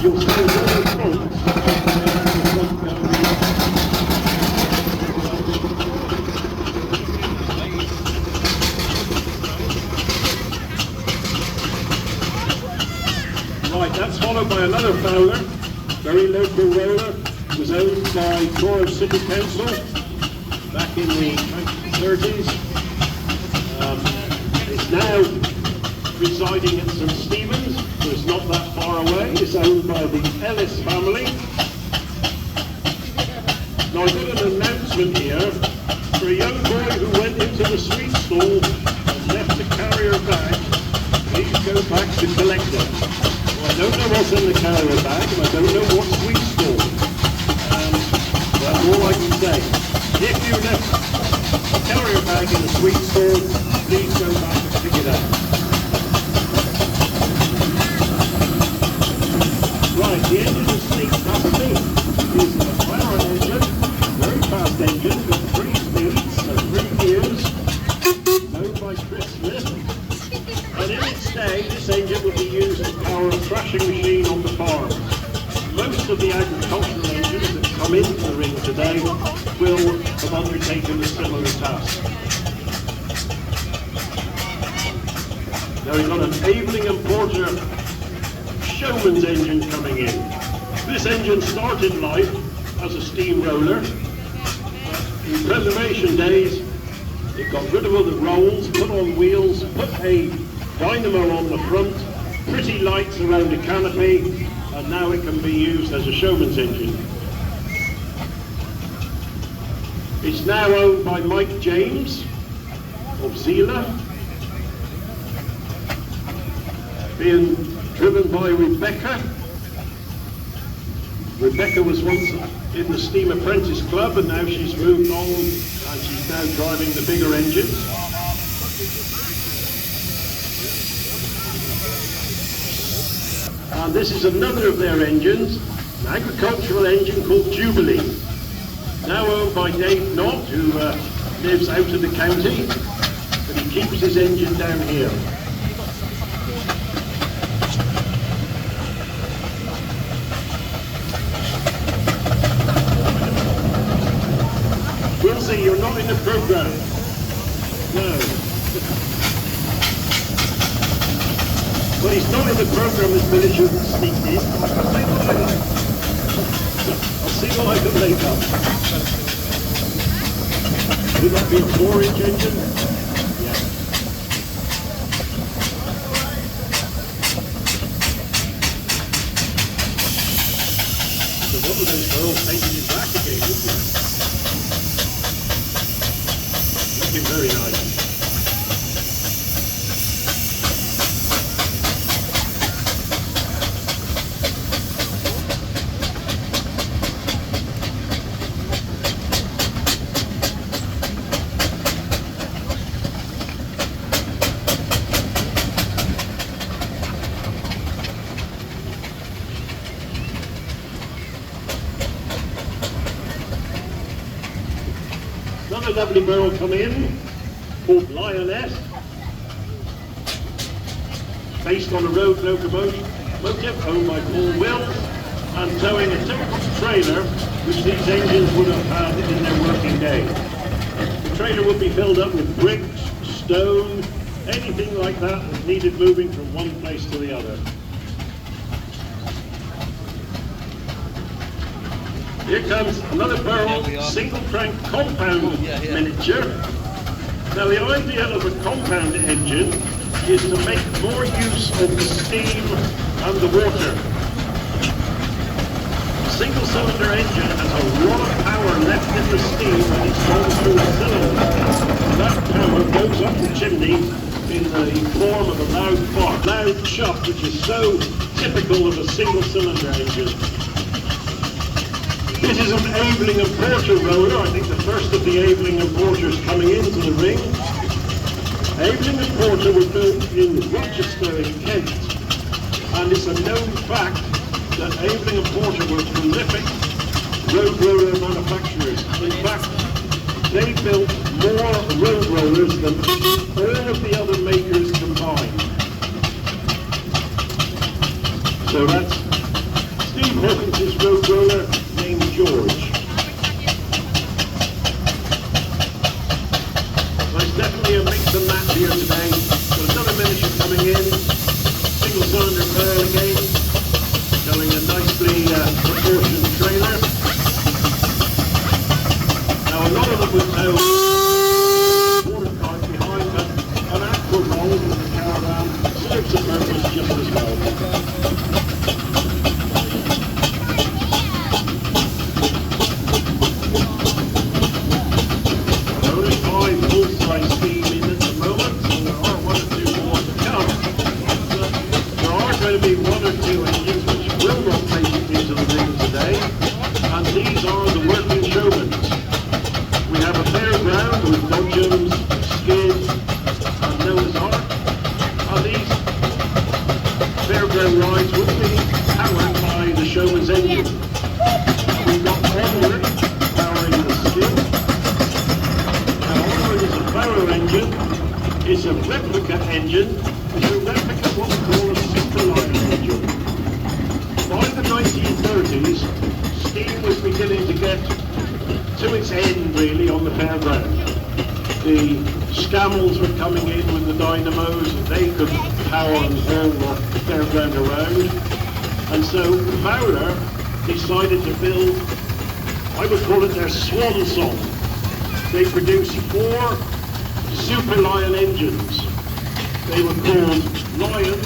you'll see a little front. Right, that's followed by another fowler, very local roller. It was owned by Truro City Council back in the 1930s. It's now residing at St Stephen's, so it's not that far away. It's owned by the Ellis family. Now I've got an announcement here for a young boy who went into the sweet stall and left a carrier bag. Please go back to collect it. Well, I don't know what's in the carrier bag, and I don't know what sweet stall. That's all I can say. If you left a carrier bag in a sweet stall, please go back and pick it up. Right, the engine of Sneak Capacity is a McLaren engine, very fast engine with 3 speeds and 3 gears, owned by Chris Smith. And in its day, this engine would be used to power a thrashing machine on the farm. Most of the agricultural engines that come into the ring today will have undertaken a similar task. Now we've got an Aveling and Porter Showman's engine coming in. This engine started life as a steamroller. In preservation days, it got rid of all the rolls, put on wheels, put a dynamo on the front, pretty lights around the canopy, and now it can be used as a showman's engine. It's now owned by Mike James of Zela, being driven by Rebecca. Rebecca was once in the Steam Apprentice Club, and now she's moved on and she's now driving the bigger engines. And this is another of their engines, an agricultural engine called Jubilee. Now owned by Dave Knott, who lives out of the county, but he keeps his engine down here. Wilsey, you're not in the programme. No. Well, he's not in the programme as Billy shouldn't sneak in. I'll see what I can make up. Would that be a 4-inch engine? Yeah. So one of those girls painted in black again, isn't it? Looking very nice. Another lovely barrel come in, called Lioness, based on a road locomotive owned by Paul Wills, and towing a typical trailer which these engines would have had in their working day. The trailer would be filled up with bricks, stone, anything like that that needed moving from one place to the other. Here comes another barrel, single crank compound miniature. Now the idea of a compound engine is to make more use of the steam and the water. A single cylinder engine has a lot of power left in the steam when it's gone through a cylinder. That power goes up the chimney in the form of a loud fart, loud chuck, which is so typical of a single cylinder engine. This is an Aveling and Porter roller. I think the first of the Aveling and Porters coming into the ring. Aveling and Porter were built in Rochester in Kent, and it's a known fact that Aveling and Porter were prolific road roller manufacturers. In fact, they built more road rollers than all of the other makers combined. So that's Steve Hawkins' road roller named George. There's definitely a mix and match here today. Got another miniature coming in, single cylinder pearl again, showing a nicely proportioned trailer. Now a lot of them would know watertight behind, but an aqua roll with the caravan serves the purpose just as well. Only 5 full-size steam in at the moment, so there are 1 or 2 more to come. But there are going to be 1 or 2 engines which will not make it into the ring today, and these are the working showmen. We have a fairground with dodgems, skids, and Noah's Ark, and these fairground rides will be powered by the showman's engine. We've got Onward powering the skid. Now Onward is a power engine, it's a replica engine, it's a replica of what we call a superline engine. By the 1930s, steam was beginning to get to its end really on the fairground. The Scammels were coming in with the dynamos and they could power and haul the fairground around. And so Fowler decided to build, I would call it their swan song. They produced 4 Super Lion engines. They were called Lion,